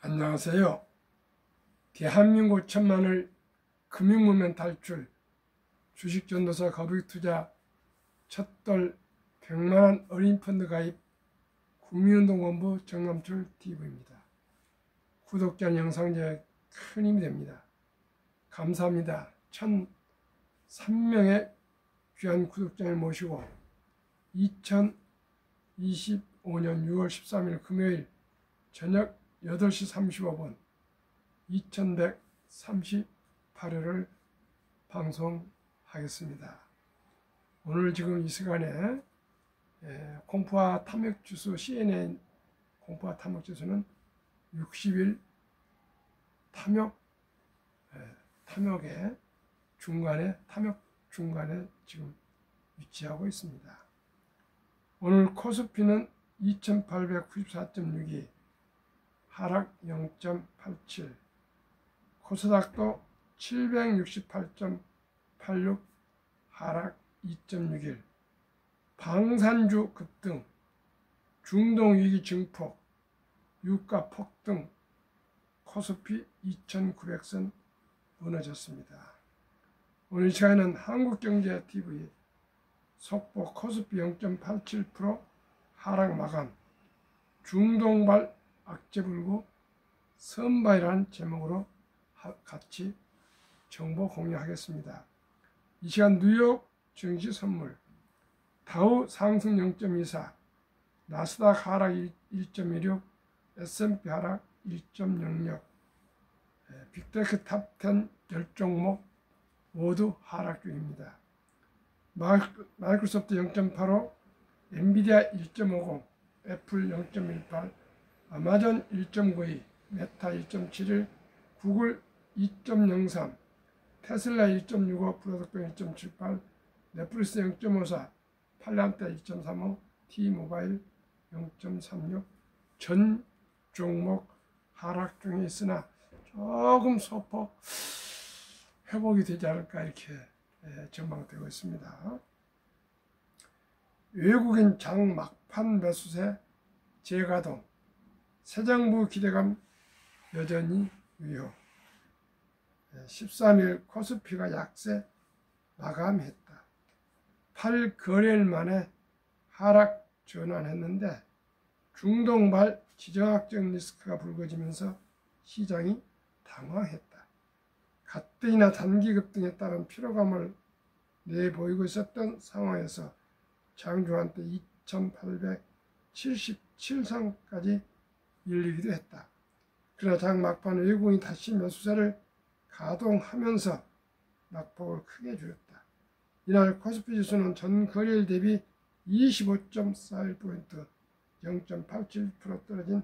안녕하세요. 대한민국 천만을 금융무명 탈출, 주식전도사 거북이투자 첫돌 100만원 어린이 펀드 가입 국민운동본부 정남출 TV입니다. 구독자 영상 제 큰 힘이 됩니다. 감사합니다. 1003명의 귀한 구독자를 모시고 2025년 6월 13일 금요일 저녁 8시 35분 2138회를 방송하겠습니다. 오늘 지금 이 시간에 공포화 탐욕지수 CNN 공포화 탐욕지수는 60일 탐욕의 중간에 지금 위치하고 있습니다. 오늘 코스피는 2894.62 하락 0.87, 코스닥도 768.86 하락 2.61, 방산주 급등, 중동위기 증폭, 유가 폭등, 코스피 2900선 무너졌습니다. 오늘 시간에는 한국경제TV 속보 코스피 0.87% 하락 마감, 중동발 악재불고 선바이라는 제목으로 같이 정보 공유하겠습니다. 이 시간 뉴욕 증시 선물, 다우 상승 0.24, 나스닥 하락 1.16, S&P 하락 1.06, 빅테크 탑10 10종목 모두 하락 중입니다. 마이크로소프트 0.85, 엔비디아 1.50, 애플 0.18, 아마존 1.92, 메타 1.71, 구글 2.03, 테슬라 1.65, 프로덕트 1.78, 넷플릭스 0.54, 팔란타 2.35, T모바일 0.36, 전 종목 하락 중에 있으나 조금 소폭 회복이 되지 않을까 이렇게 전망되고 있습니다. 외국인 장 막판 매수세 재가동, 새 정부 기대감 여전히 유효. 13일 코스피가 약세 마감했다. 8거래일 만에 하락 전환했는데 중동발 지정학적 리스크가 불거지면서 시장이 당황했다. 가뜩이나 단기 급등에 따른 피로감을 내보이고 있었던 상황에서 장중한 때 2877선까지 밀리기도 했다. 그러나 장 막판 외국인이 다시 매수세를 가동하면서 낙폭을 크게 줄였다. 이날 코스피 지수는 전 거래일 대비 25.41포인트 0.87% 떨어진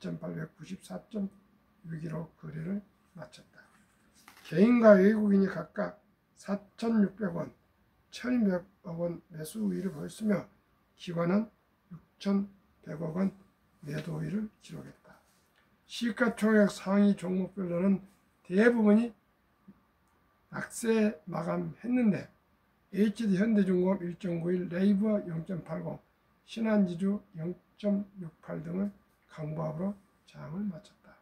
2894.6기로 거래를 마쳤다. 개인과 외국인이 각각 4,600원, 1,200억원 매수 우위를 보였으며 기관은 6,100억원 매도 우위를 기록했다. 시가총액 상위 종목별로는 대부분이 약세 마감했는데 HD 현대중공업 1.91, 네이버 0.80, 신한지주 0.68 등은 강보합으로 장을 마쳤다.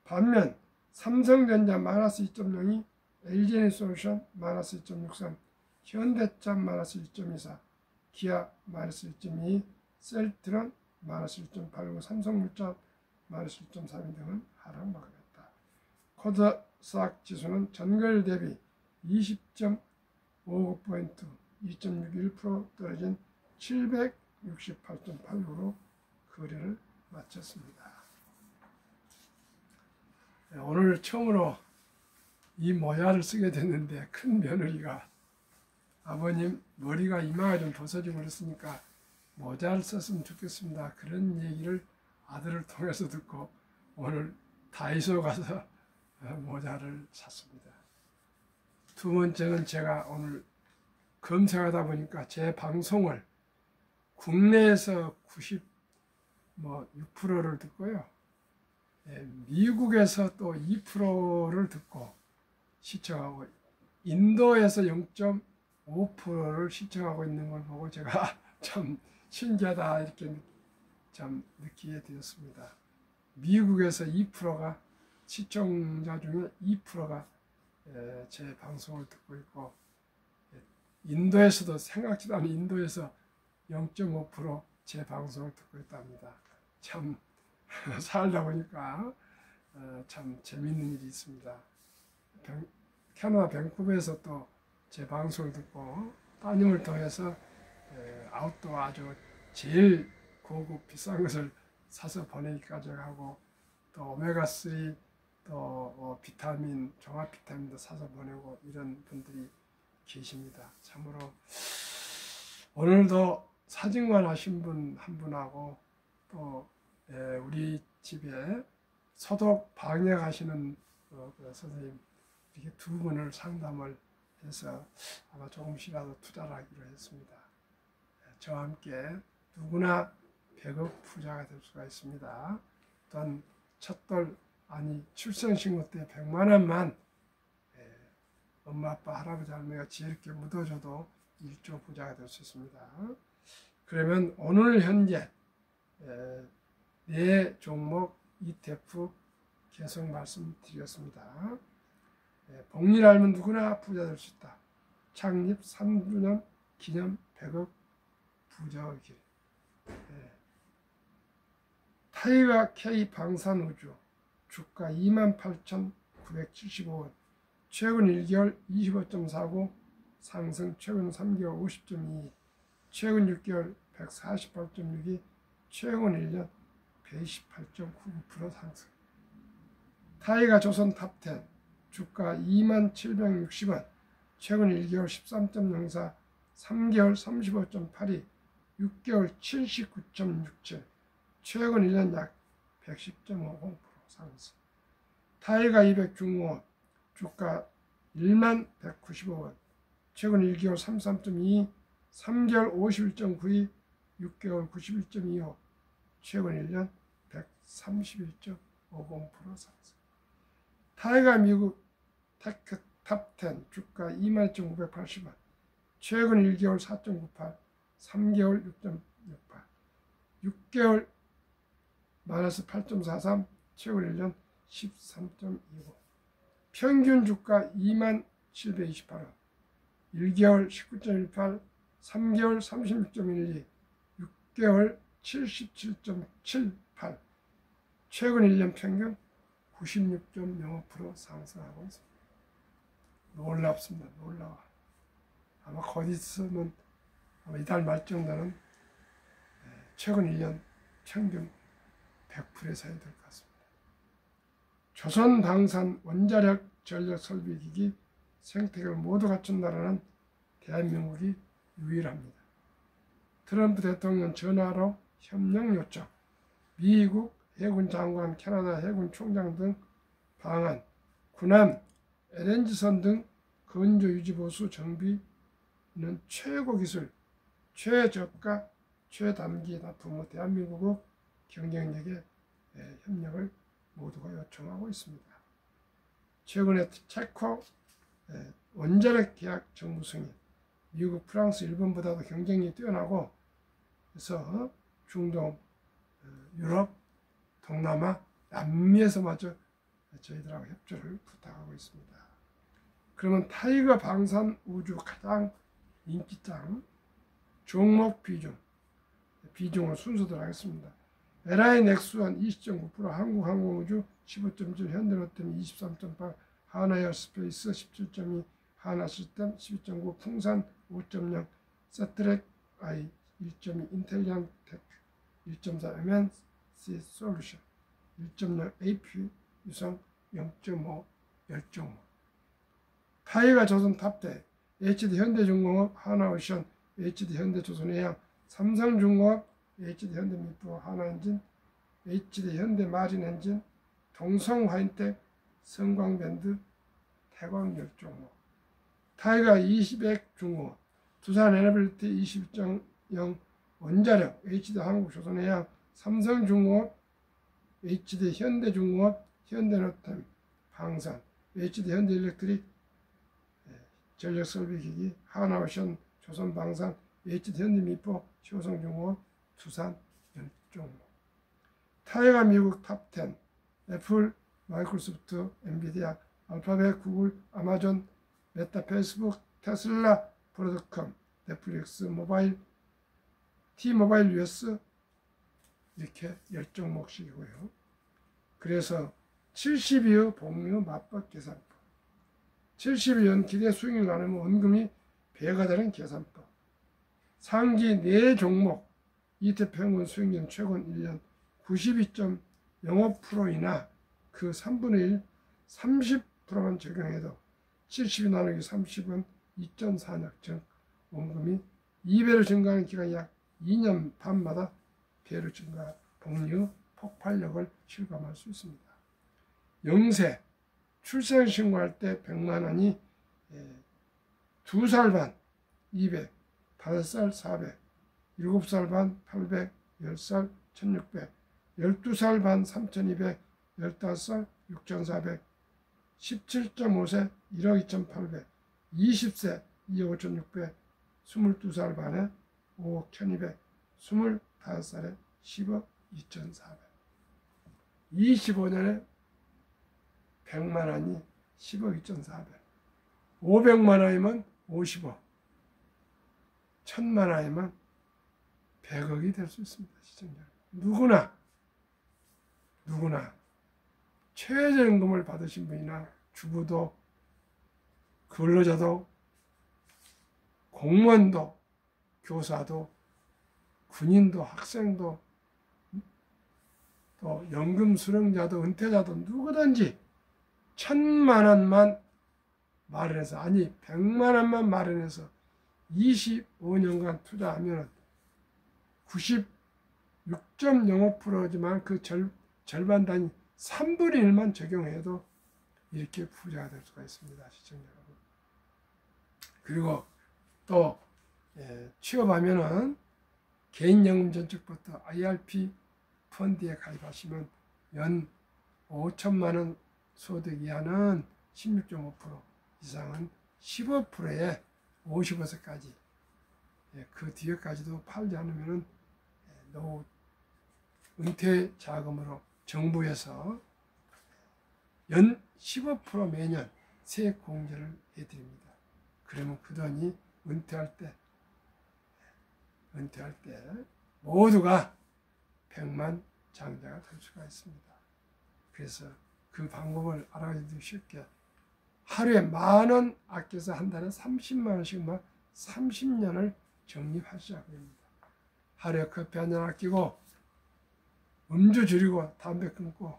반면 삼성전자 마이너스 2.02, LG에너지솔루션 마이너스 2.63, 현대차 마이너스 1.24, 기아 마이너스 1.22, 셀트론 마이너스 1.89, 삼성물산 마이너스 1.32 등은 하락 마감했다. 코스닥 지수는 전거래일 대비 20.59포인트 2.61% 떨어진 768.86으로 거래를 마쳤습니다. 오늘 처음으로 이 모자를 쓰게 됐는데 큰 며느리가 아버님 머리가 이마가 좀 벗어지고 그랬으니까 모자를 썼으면 좋겠습니다. 그런 얘기를 아들을 통해서 듣고 오늘 다이소 가서 모자를 샀습니다. 두 번째는 제가 오늘 검색하다 보니까 제 방송을 국내에서 96%를 듣고요. 미국에서 또 2%를 듣고 시청하고 인도에서 0.5%를 시청하고 있는 걸 보고 제가 참 신기하다 이렇게 참 느끼게 되었습니다. 미국에서 2%가 시청자 중에 2%가 제 방송을 듣고 있고, 인도에서도 생각지도 않은 인도에서 0.5% 제 방송을 듣고 있답니다. 참 살다 보니까 참 재미있는 일이 있습니다. 캐나다 밴쿠버에서 또 제 방송을 듣고 따님을 통해서 아웃도어 아주 제일 고급 비싼 것을 사서 보내기까지 하고, 또 오메가3 또 비타민, 종합 비타민도 사서 보내고 이런 분들이 계십니다. 참으로 오늘도 사진관 하신 분 한 분하고 또 우리 집에 소독 방역 하시는 그 선생님, 이렇게 두 분을 상담을 해서 아마 조금씩이라도 투자를 하기로 했습니다. 저와 함께 누구나 100억 부자가 될 수가 있습니다. 또한 첫돌 아니 출생신고 때 100만 원만 엄마 아빠 할아버지 할머니가 지혜롭게 묻어줘도 1조 부자가 될 수 있습니다. 그러면 오늘 현재 네 종목 ETF 계속 말씀드리겠습니다. 복리를 알면 누구나 부자 될 수 있다. 창립 3주년 기념 100억 부자의 길. 타이거 K 방산우주 주가 28,975원, 최근 1개월 25.49, 상승 최근 3개월 50.22, 최근 6개월 148.62, 최근 1년 128.99% 상승. 타이거 조선 탑10 주가 2760원, 최근 1개월 13.04, 3개월 35.82, 6개월 79.67, 최근 1년 약 110.50% 상승. 타이거 200 중공업 주가 1195원, 최근 1개월 33.22, 3개월 51.92, 6개월 91.25, 최근 1년 131.50% 상승. 타이거 미국 테크 탑10 주가 21,980원, 최근 1개월 4.98, 3개월 6.68, 6개월 마이너스 8.43, 최근 1년 13.25. 평균 주가 2728원, 1개월 19.18, 3개월 36.12, 6개월 77.78, 최근 1년 평균 96.05% 상승하고 있습니다. 놀랍습니다. 놀라워. 아마 곧 있으면 아마 이달 말 정도는 최근 1년 평균 100%에 사야 될 것 같습니다. 조선 방산 원자력 전력 설비기기 생태계를 모두 갖춘 나라는 대한민국이 유일합니다. 트럼프 대통령 전화로 협력 요청, 미국 해군 장관, 캐나다 해군 총장 등 방한, 군함, LNG선 등 건조 유지 보수 정비는 최고 기술, 최저가, 최단기 납품 대한민국의 경쟁력에 협력을 모두가 요청하고 있습니다. 최근에 체코 원자력 계약 정부 승인, 미국, 프랑스, 일본보다도 경쟁력이 뛰어나고 그래서 중동, 유럽, 동남아, 남미에서마저 저희들하고 협조를 부탁하고 있습니다. 그러면 타이거 방산 우주 가장 인기짱 종목 비중을 순서대로 하겠습니다. LI 넥스원 20.9%, 한국항공우주 15.7%, 현대로템 23.8%, 하나에어스페이스 17.2%, 하나시스템 12.9%, 풍산 5.0%, 세트렉 I 1.2%, 인텔리언 테크 1.4%, MNC 솔루션 1.0%, AP 유성 0.5%, 10.5%. 타이거 조선 탑10, HD 현대중공업, 하나오션, HD 현대조선해양, 삼성중공업, HD 현대미포, 하나엔진, HD 현대마린엔진, 동성화인텍, 성광밴드, 태광열종목. 타이거 200 중공업, 두산에너빌리티 22.0 원자력, HD 한국조선해양, 삼성중공업, HD 현대중공업, 현대노템, 방산, HD 현대일렉트릭, 전력설비기기, 하나오션, 조선방산, HD 현대미포, 효성중공업, 두산열종목. 타이가 미국 탑10, 애플, 마이크로소프트, 엔비디아, 알파벳, 구글, 아마존, 메타, 페이스북, 테슬라, 브로드컴, 넷플릭스, 모바일, T모바일 US 이렇게 10종목씩이고요. 그래서 70위의 복리의 맞박 계산법, 70위의 기대 수익을 나누면 원금이 배가 되는 계산법, 상기 4종목 ETF 평균 수익률 최근 1년 92.05%이나 그 3분의 1, 30%만 적용해도 70이 나누기 30은 2.4억, 즉 원금이 2배로 증가하는 기간이 약 2년 반마다 배로 증가, 복리의 폭발력을 실감할 수 있습니다. 영세, 출생 신고할 때 100만 원이 2살 반 200, 5살 400, 7살 반 800, 10살 1600, 12살 반 3200, 15살 6400, 17.5세 1억 2800, 20세 2억 5600, 22살 반에 5억 1200, 25살에 10억 2400. 25년에 100만 원이 10억 2400. 500만 원이면 50억. 1000만 원이면 100억이 될 수 있습니다. 시청자. 누구나 최저임금을 받으신 분이나 주부도 근로자도 공무원도 교사도 군인도 학생도 또 연금 수령자도 은퇴자도 누구든지 1000만 원만 마련해서, 아니 100만 원만 마련해서 25년간 투자하면 96.05%지만 그 절반 단위 3분의 1만 적용해도 이렇게 부자가 될 수가 있습니다. 시청자 여러분. 그리고 또 취업하면은 개인연금 전책부터 IRP 펀드에 가입하시면 연 5천만 원 소득 이하는 16.5%, 이상은 15%에 55세까지, 그 뒤에까지도 팔지 않으면 노후 은퇴 자금으로 정부에서 연 15% 매년 세액 공제를 해드립니다. 그러면 그 돈이 은퇴할 때 모두가 100만 장자가 될 수가 있습니다. 그래서 그 방법을 알아가지고 쉽게 하루에 10,000원 아껴서 한 달에 30만 원씩만 30년을 적립하시자고 합니다. 하루에 커피 한 잔 아끼고 음주 줄이고 담배 끊고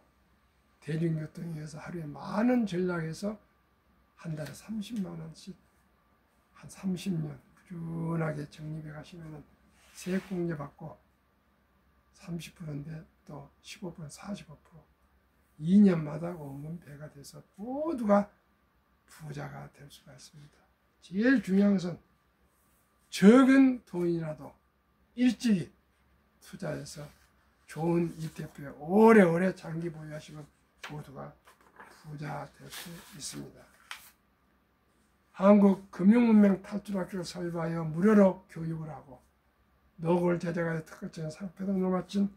대중교통 이용해서 하루에 10,000원 전략해서 한 달에 30만 원씩 한 30년 꾸준하게 적립해 가시면 세액공제 받고 30%인데 또 15%, 45% 2년마다 원금 배가 돼서 모두가 부자가 될 수가 있습니다. 제일 중요한 것은 적은 돈이라도 일찍이 투자해서 좋은 ETF에 오래오래 장기 보유하시면 모두가 부자 될 수 있습니다. 한국금융문명 탈출학교를 설립하여 무료로 교육을 하고 노골 제자가 특허증 상패등을 마친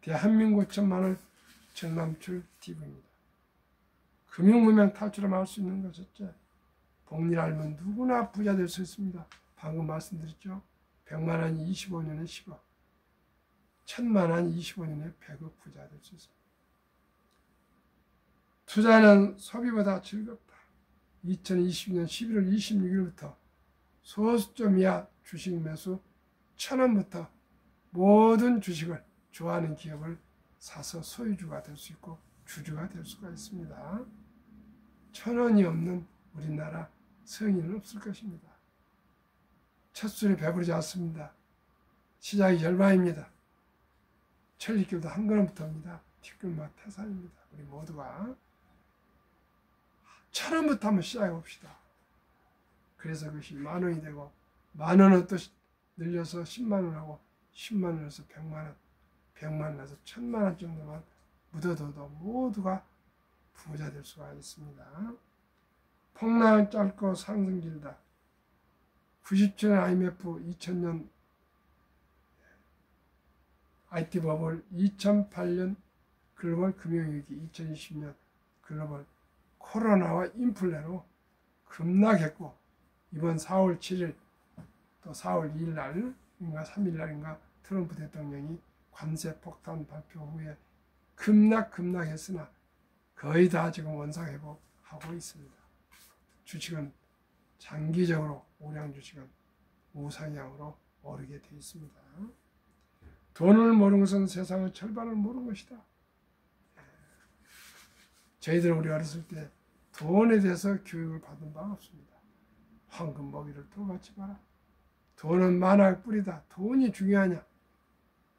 대한민국 천만을 전남출 TV입니다. 금융문명 탈출을 할 수 있는 것이죠. 복리를 알면 누구나 부자 될 수 있습니다. 방금 말씀드렸죠. 100만 원이 25년에 10억, 1000만 원이 25년에 100억 부자 될 수 있습니다. 투자는 소비보다 즐겁다. 2020년 11월 26일부터 소수점 이하 주식 매수 1,000원부터 모든 주식을 좋아하는 기업을 사서 소유주가 될 수 있고 주주가 될 수가 있습니다. 1,000원이 없는 우리나라 성인은 없을 것입니다. 첫 술에 배부르지 않습니다. 시작이 절반입니다. 천리길도 한 걸음부터입니다. 뒷걸음과 태산입니다. 우리 모두가 1,000원부터 한번 시작해 봅시다. 그래서 그것이 10,000원이 되고 10,000원을 또 늘려서 10만 원하고 10만 원에서 100만 원, 100만 원에서 1,000만 원 정도만 묻어둬도 모두가 부자 될 수가 있습니다. 폭락은 짧고 상승 길다. 97년 IMF, 2000년 IT 버블, 2008년 글로벌 금융위기, 2020년 글로벌 코로나와 인플레로 급락했고, 이번 4월 7일 또 4월 2일 날인가 3일 날인가 트럼프 대통령이 관세 폭탄 발표 후에 급락했으나 거의 다 지금 원상 회복하고 있습니다. 주식은 장기적으로 우량 주식은 우상향으로 오르게 되어 있습니다. 돈을 모르는 것은 세상의 절반을 모르는 것이다. 저희들은 우리 어렸을 때 돈에 대해서 교육을 받은 바가 없습니다. 황금 먹이를 떠받지 마라. 돈은 만화의 뿌리다. 돈이 중요하냐?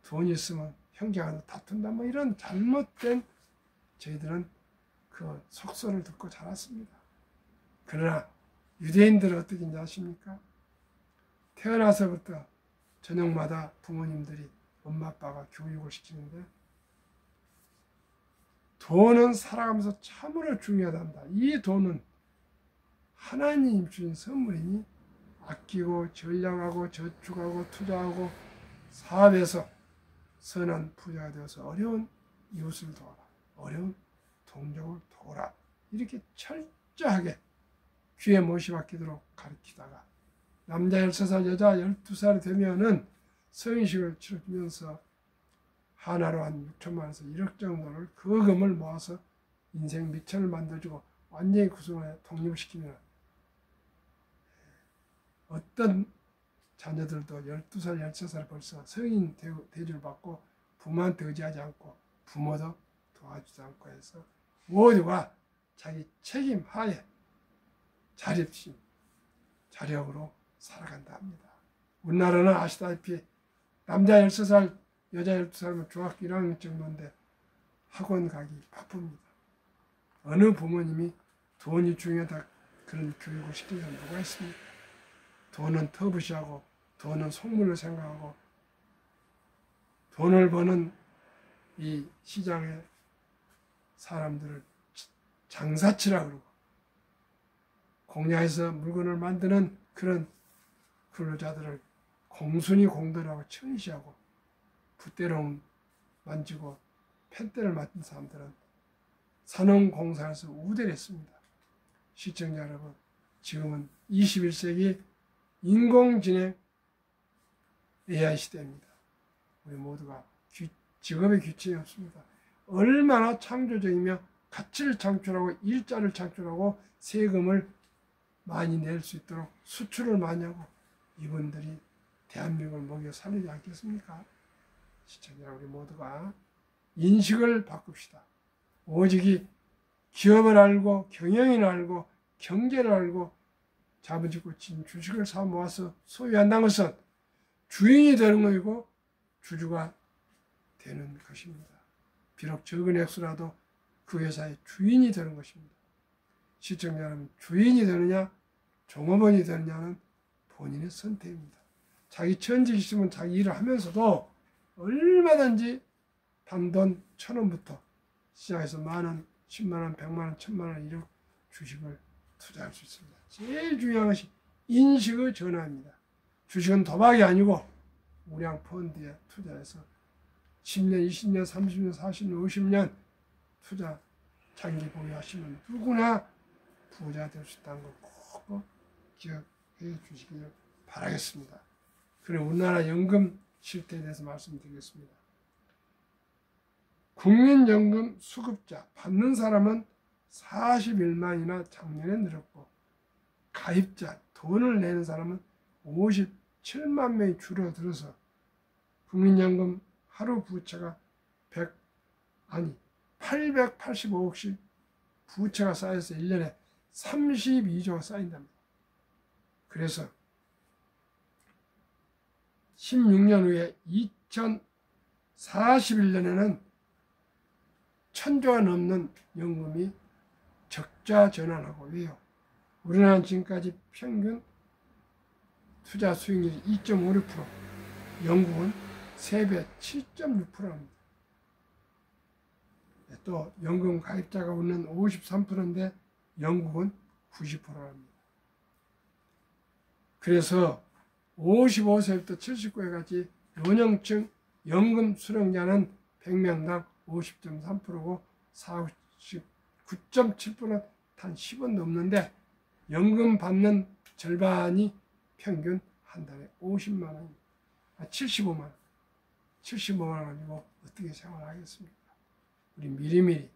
돈이 있으면 형제간에 다툰다. 뭐 이런 잘못된 저희들은 그 속설을 듣고 자랐습니다. 그러나 유대인들은 어떻게 아십니까? 태어나서부터 저녁마다 부모님들이 엄마 아빠가 교육을 시키는데 돈은 살아가면서 참으로 중요하단다. 이 돈은 하나님 주신 선물이니 아끼고 전략하고 저축하고 투자하고 사업에서 선한 부자가 되어서 어려운 이웃을 도와라. 어려운 동족을 도와라. 이렇게 철저하게 귀에 못이 박히도록 가르치다가 남자 13살, 여자 12살이 되면은 성인식을 치러주면서 하나로 한 6천만 원에서 1억 정도를 그 금을 모아서 인생 미천을 만들어주고 완전히 구성해 독립시키면 어떤 자녀들도 12살, 13살 벌써 성인 대주를 받고 부모한테 의지하지 않고 부모도 도와주지 않고 해서 모두가 자기 책임 하에 자립심, 자력으로 살아간다 합니다. 우리나라는 아시다시피 남자 13살, 여자 12살이면 중학교 1학년 정도인데 학원 가기 바쁩니다. 어느 부모님이 돈이 중요하다 그런 교육을 시키는 사람 누가 있습니까? 돈은 터부시하고 돈은 속물로 생각하고 돈을 버는 이 시장의 사람들을 장사치라 그러고 공야에서 물건을 만드는 그런 근로자들을 공순히 공들하고 천시하고 붓대롱 만지고 펜대를 맞은 사람들은 산업공사에서 우대를 했습니다. 시청자 여러분, 지금은 21세기 인공지능 AI 시대입니다. 우리 모두가 직업의 규칙이 없습니다. 얼마나 창조적이며 가치를 창출하고 일자를 창출하고 세금을 많이 낼 수 있도록 수출을 많이 하고 이분들이 대한민국을 먹여 살리지 않겠습니까? 시청자 우리 모두가 인식을 바꿉시다. 오직이 기업을 알고 경영을 알고 경제를 알고 자본짓고 진 주식을 사 모아서 소유한다는 것은 주인이 되는 것이고 주주가 되는 것입니다. 비록 적은 액수라도 그 회사의 주인이 되는 것입니다. 시청자 여러분, 주인이 되느냐 종업원이 되느냐는 본인의 선택입니다. 자기 천직이 있으면 자기 일을 하면서도 얼마든지 단돈 1,000원부터 시작해서 만원, 10만원, 100만원, 1000만원 이런 주식을 투자할 수 있습니다. 제일 중요한 것이 인식의 전환입니다. 주식은 도박이 아니고 우량 펀드에 투자해서 10년, 20년, 30년, 40년, 50년 투자 장기 보유하시면 누구나 부자 될 수 있다는 걸 꼭 기억해 주시길 바라겠습니다. 그럼 우리나라 연금 실태에 대해서 말씀드리겠습니다. 국민연금 수급자 받는 사람은 41만이나 작년에 늘었고 가입자 돈을 내는 사람은 57만 명이 줄어들어서 국민연금 하루 부채가 885억씩 부채가 쌓여서 1년에 32조가 쌓인답니다. 그래서 16년 후에 2041년에는 1,000조가 넘는 연금이 적자 전환하고 왜요? 우리나라는 지금까지 평균 투자 수익률이 2.56%, 영국은 3배 7.6%입니다. 또 연금 가입자가 오는 53%인데 영국은 90%입니다. 그래서 55세부터 79세까지 노년층 연금 수령자는 100명당 50.3%고 49.7%는 단 10원 넘는데 연금 받는 절반이 평균 한 달에 50만 원입니다. 75만 원. 75만 원 가지고 어떻게 생활하겠습니까? 우리 미리미리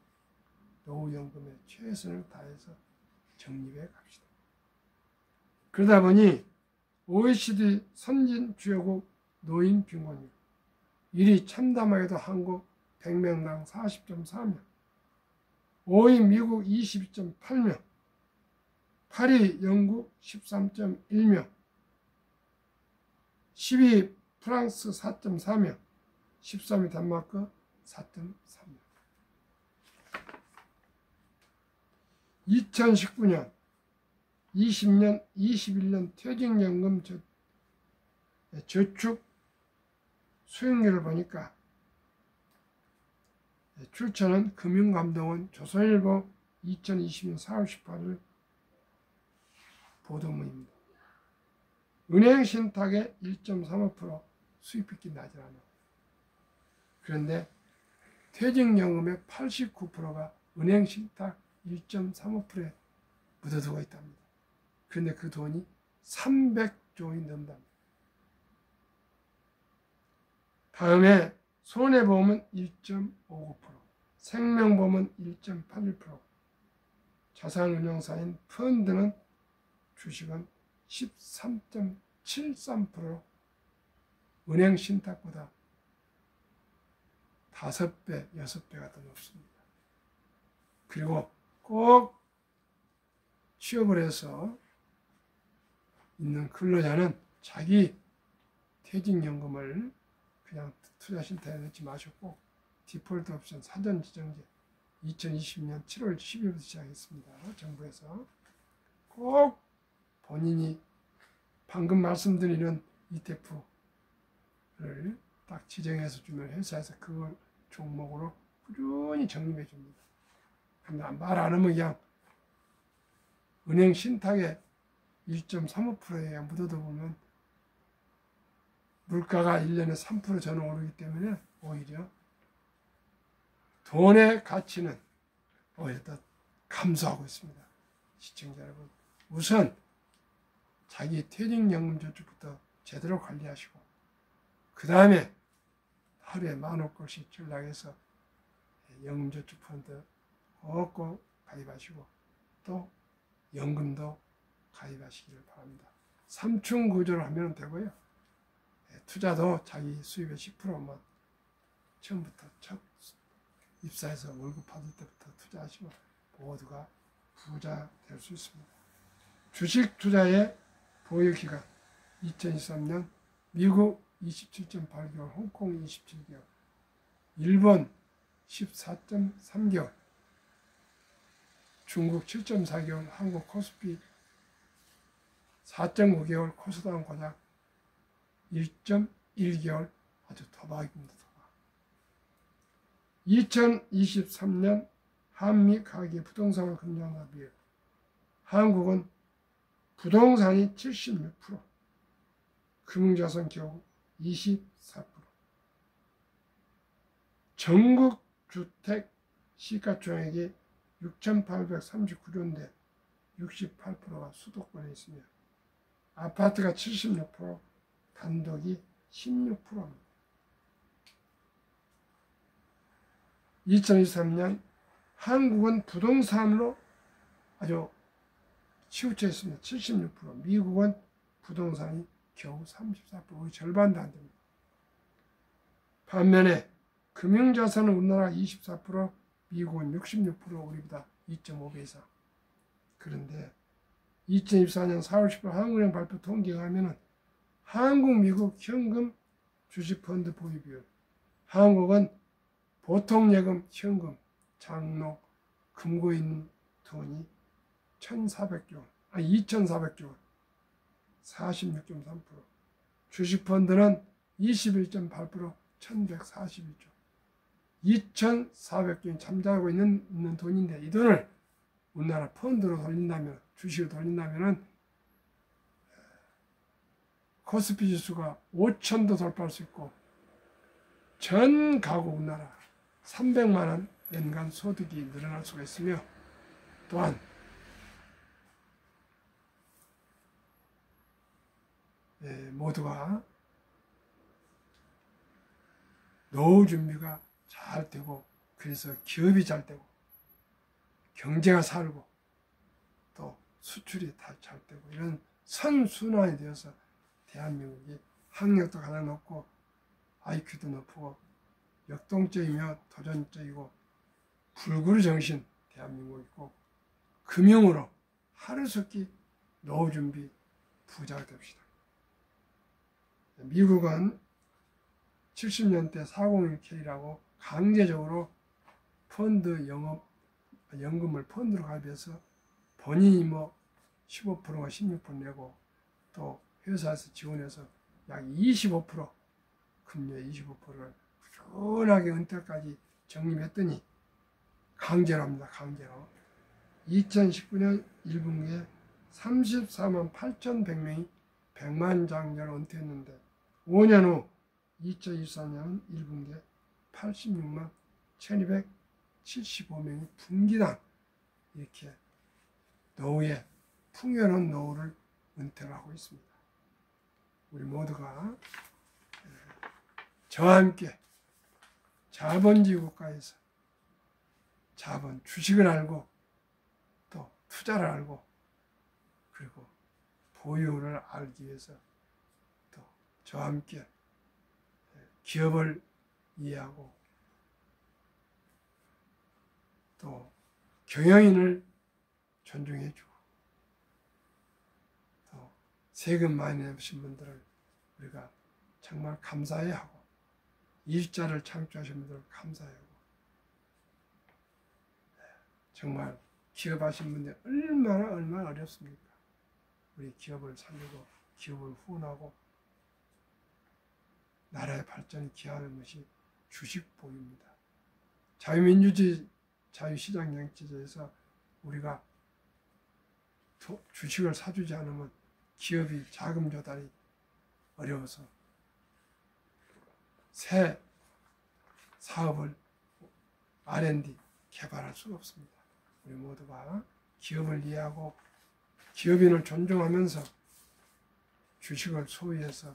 노후연금에 최선을 다해서 적립해 갑시다. 그러다 보니 OECD 선진 주요국 노인 빈곤율 1위 참담하게도 한국 100명당 40.4명, 5위 미국 22.8명, 8위 영국 13.1명, 10위 프랑스 4.4명, 13위 덴마크 4.3명. 2019년, 20년, 21년 퇴직연금 저축 수익률을 보니까 출처는 금융감독원 조선일보 2020년 4월 18일 보도문입니다. 은행 신탁의 1.35% 수익비기 나지 않아요. 그런데 퇴직연금의 89%가 은행 신탁 1.35%에 묻어두고 있답니다. 그런데 그 돈이 300조 원이 넘답니다. 다음에 손해보험은 1.59%, 생명보험은 1.81%, 자산운용사인 펀드는 주식은 13.73%로 은행 신탁보다 5배, 6배가 더 높습니다. 그리고 꼭 취업을 해서 있는 근로자는 자기 퇴직연금을 그냥 투자신탁에 넣지 마셨고 디폴트 옵션 사전 지정제 2020년 7월 10일부터 시작했습니다. 정부에서 꼭 본인이 방금 말씀드리는 ETF를 딱 지정해서 주면 회사에서 그걸 종목으로 꾸준히 적립해 줍니다. 근데 말 안 하면 그냥 은행 신탁에 1.35%에 묻어도 보면 물가가 1년에 3% 전후 오르기 때문에 오히려 돈의 가치는 오히려 더 감소하고 있습니다. 시청자 여러분, 우선 자기 퇴직연금 저축부터 제대로 관리하시고 그 다음에 하루에 10,000원꼴씩 전락해서 연금저축펀드 꼭 가입하시고 또 연금도 가입하시기를 바랍니다. 3층 구조로 하면 되고요. 투자도 자기 수입의 10%만 처음부터 첫 입사해서 월급 받을 때부터 투자하시면 모두가 부자 될 수 있습니다. 주식 투자의 보유기간 2023년 미국 27.8개월, 홍콩 27개월, 일본 14.3개월, 중국 7.4개월, 한국 코스피 4.9개월, 코스닥은 고작 1.1개월 아주 토박입니다. 토박. 2023년 한미 가계 부동산을 금융화 비율 한국은 부동산이 76%, 금융자산 기업 24%, 전국 주택 시가총액이 6,839조인데 68%가 수도권에 있으며 아파트가 76%, 단독이 16%입니다. 2023년 한국은 부동산으로 아주 치우쳐 있습니다. 76%, 미국은 부동산이 겨우 34%, 거의 절반도 안 됩니다. 반면에 금융자산은 우리나라 24%, 미국은 66%, 우리보다 2.5배 이상. 그런데 2024년 4월 10일 한국은행 발표 통계에 하면은 한국, 미국 현금 주식펀드 보유 비율, 한국은 보통 예금, 현금, 장로, 금고 있는 돈이 2,400조 원, 46.3%, 주식펀드는 21.8%, 1,141조, 2,400조 원 잠자고 있는 돈인데 이 돈을 우리나라 펀드로 돌린다면, 주식을 돌린다면은 코스피 지수가 5,000도 돌파할 수 있고 전 가구 우리나라 300만 원 연간 소득이 늘어날 수가 있으며 또한 모두가 노후 준비가 잘 되고 그래서 기업이 잘 되고 경제가 살고 또 수출이 다 잘 되고 이런 선순환이 되어서 대한민국이 학력도 가장 높고 IQ도 높고 역동적이며 도전적이고 불굴의 정신 대한민국이 있고 금융으로 하루속히 노후 준비 부자가 됩시다. 미국은 70년대 401k라고 강제적으로 펀드 연금을 펀드로 가입해서 본인이 15%가 16% 내고 또 회사에서 지원해서 약 25% 금리의 25%를 꾸준하게 은퇴까지 적립했더니 강제로 합니다. 강제로. 2019년 1분기에 34만 8,100명이 100만 장자로 은퇴했는데 5년 후 2024년 1분기에 86만 1275명이 분기당 이렇게 노후에 풍요로운 노후를 은퇴를 하고 있습니다. 우리 모두가 저와 함께 자본주의 국가에서 자본, 주식을 알고 또 투자를 알고 그리고 보유를 알기 위해서 또 저와 함께 기업을 이해하고 또 경영인을 존중해주고 또 세금 많이 내신 분들을 우리가 정말 감사해야 하고 일자를 창출하신 분들을 감사해야 하고 정말 기업하신 분들 얼마나 어렵습니까? 우리 기업을 살리고 기업을 후원하고 나라의 발전에 기여하는 것이 주식 보유입니다. 자유민주주의 자유시장 정치제에서 우리가 주식을 사주지 않으면 기업이 자금 조달이 어려워서 새 사업을 R&D 개발할 수가 없습니다. 우리 모두가 기업을 이해하고 기업인을 존중하면서 주식을 소유해서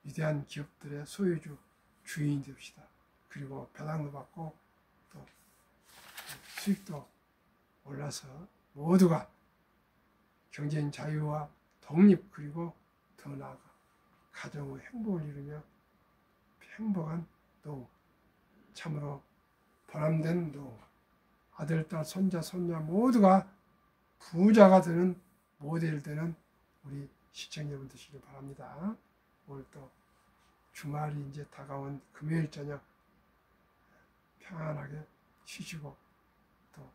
위대한 기업들의 소유주, 주인이 됩시다. 그리고 배당도 받고 또 수익도 올라서 모두가 경제인 자유와 독립 그리고 더 나아가 가정의 행복을 이루며 행복한 노후, 참으로 보람된 노후, 아들, 딸, 손자, 손녀 모두가 부자가 되는 모델이 되는 우리 시청자분 되시길 바랍니다. 오늘 또 주말이 이제 다가온 금요일 저녁 평안하게 쉬시고 또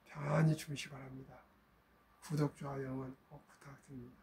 평안히 주무시기 바랍니다. 구독, 좋아요, 응원 꼭 부탁드립니다.